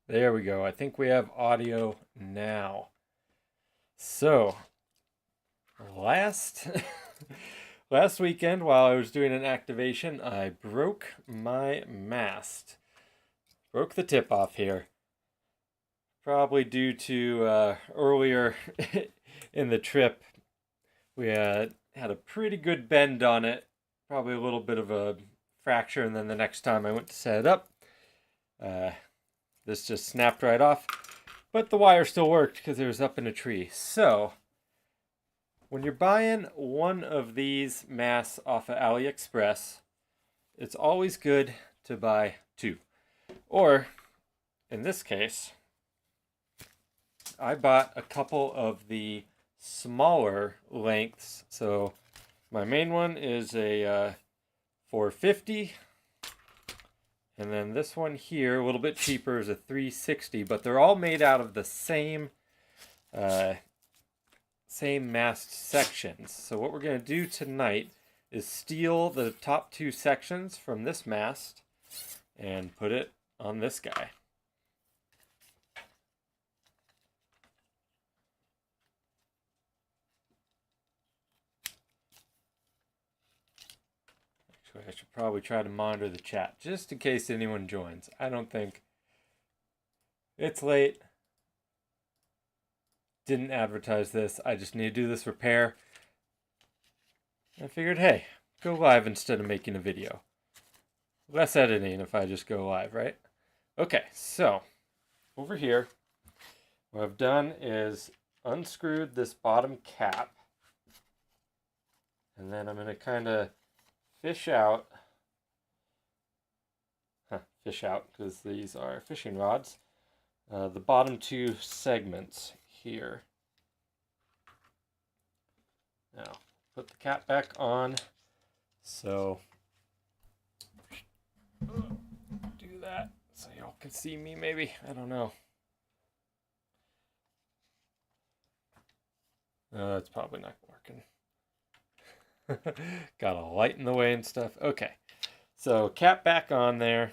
There we go. I think we have audio now. So, last last weekend while I was doing an activation, I broke my mast. Broke the tip off here. Probably due to earlier in the trip, we had a pretty good bend on it. Probably a little bit of a fracture, and then the next time I went to set it up, this just snapped right off. But the wire still worked because it was up in a tree. So, when you're buying one of these masts off of AliExpress, it's always good to buy two. Or, in this case, I bought a couple of the smaller lengths. So, my main one is a 450. And then this one here, a little bit cheaper, is a 360, but they're all made out of the same mast sections. So what we're going to do tonight is steal the top two sections from this mast and put it on this guy. I should probably try to monitor the chat just in case anyone joins. I don't think it's late. Didn't advertise this. I just need to do this repair. I figured, hey, go live instead of making a video. Less editing if I just go live, right? Okay, so over here, what I've done is unscrewed this bottom cap. And then I'm going to kind of fish out because these are fishing rods, the bottom two segments here. Now put the cap back on, so do that so y'all can see me maybe, I don't know. That's probably not working. Got a light in the way and stuff. Okay, so cap back on there.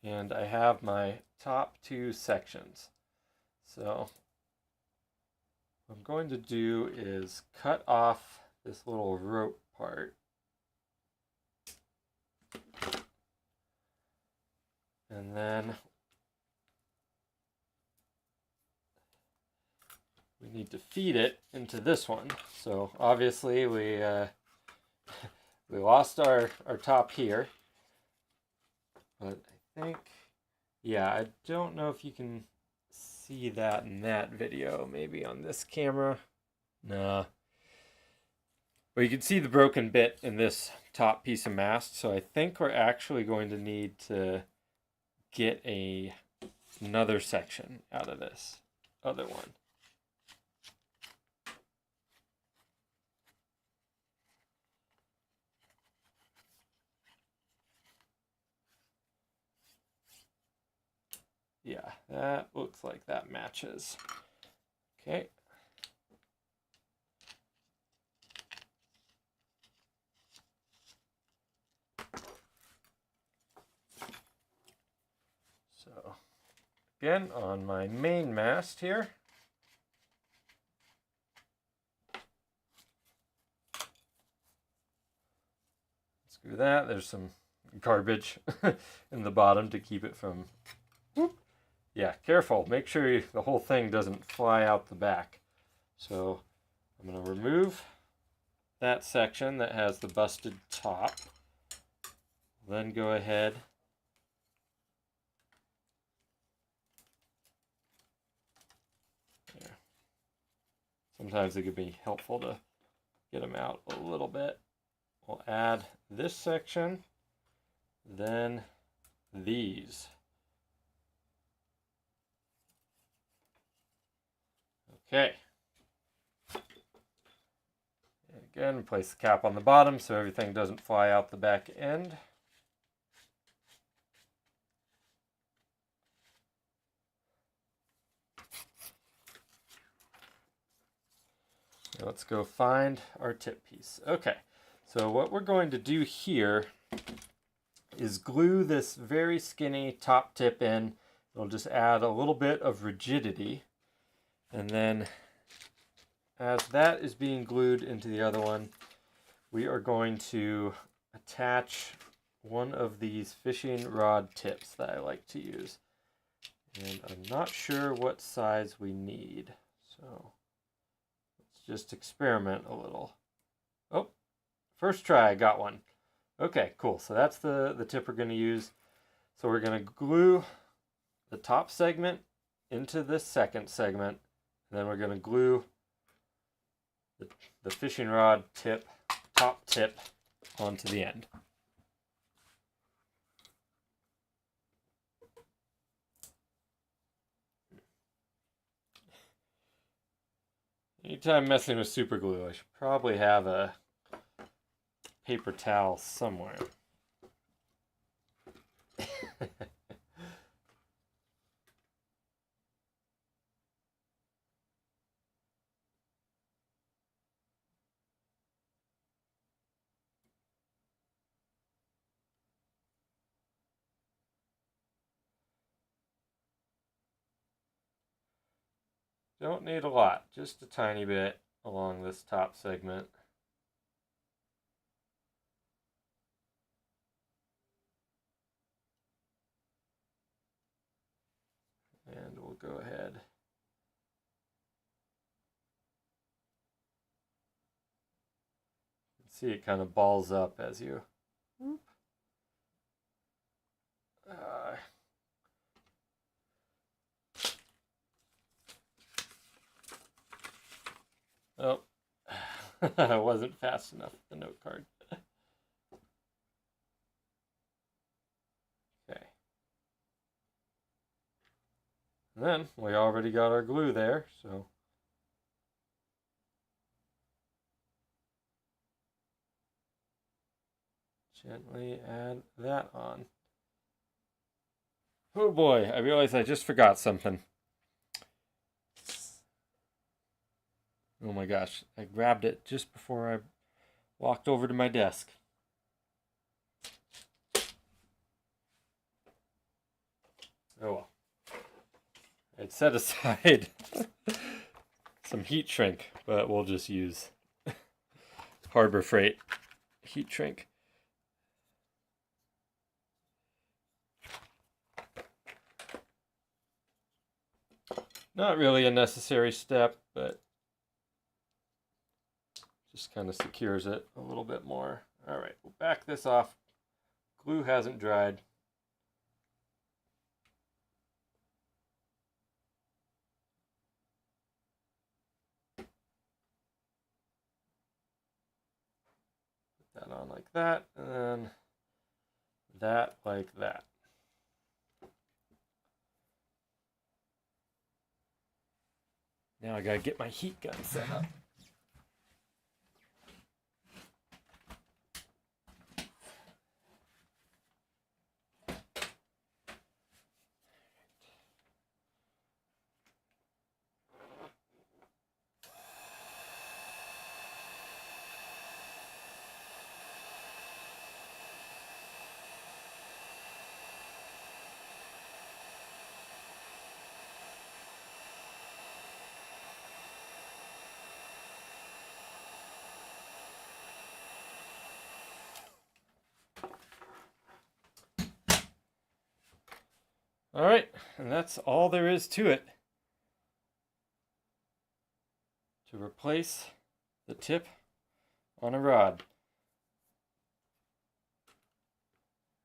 And I have my top two sections. So what I'm going to do is cut off this little rope part. And then we need to feed it into this one. So obviously we lost our top here. But I think, yeah, I don't know if you can see that in that video. Maybe on this camera. No. But you can see the broken bit in this top piece of mast. So I think we're actually going to need to get another section out of this other one. Yeah, that looks like that matches. Okay. So, again, on my main mast here. Screw that. There's some garbage in the bottom to keep it from... Whoop. Yeah, careful. Make sure the whole thing doesn't fly out the back. So I'm going to remove that section that has the busted top. Then go ahead there. Sometimes it could be helpful to get them out a little bit. We'll add this section, then these. Okay. And again, place the cap on the bottom so everything doesn't fly out the back end. Let's go find our tip piece. Okay, so what we're going to do here is glue this very skinny top tip in. It'll just add a little bit of rigidity. And then as that is being glued into the other one, we are going to attach one of these fishing rod tips that I like to use. And I'm not sure what size we need, so let's just experiment a little. Oh, first try, I got one. Okay, cool. So that's the tip we're going to use. So we're going to glue the top segment into this second segment, and then we're going to glue the fishing rod tip, top tip, onto the end. Anytime messing with super glue, I should probably have a paper towel somewhere. Don't need a lot, just a tiny bit along this top segment. And we'll go ahead. See, it kind of balls up as you. Oh, I wasn't fast enough with the note card. Okay. And then we already got our glue there, so gently add that on. Oh boy, I realized I just forgot something. Oh my gosh, I grabbed it just before I walked over to my desk. Oh well. I'd set aside some heat shrink, but we'll just use Harbor Freight heat shrink. Not really a necessary step, but just kind of secures it a little bit more. All right, we'll back this off. Glue hasn't dried. Put that on like that, and then that like that. Now I gotta get my heat gun set up. All right, and that's all there is to it. To replace the tip on a rod.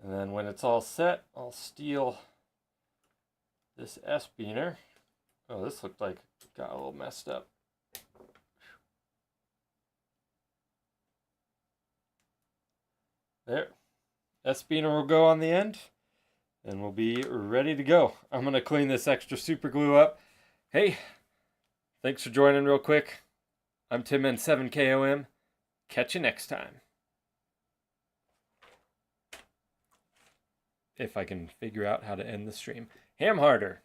And then when it's all set, I'll steal this S-beaner. Oh, this looked like it got a little messed up. There. S-beaner will go on the end, and we'll be ready to go. I'm going to clean this extra super glue up. Hey, thanks for joining real quick. I'm Tim N7KOM. Catch you next time. If I can figure out how to end the stream. Ham harder.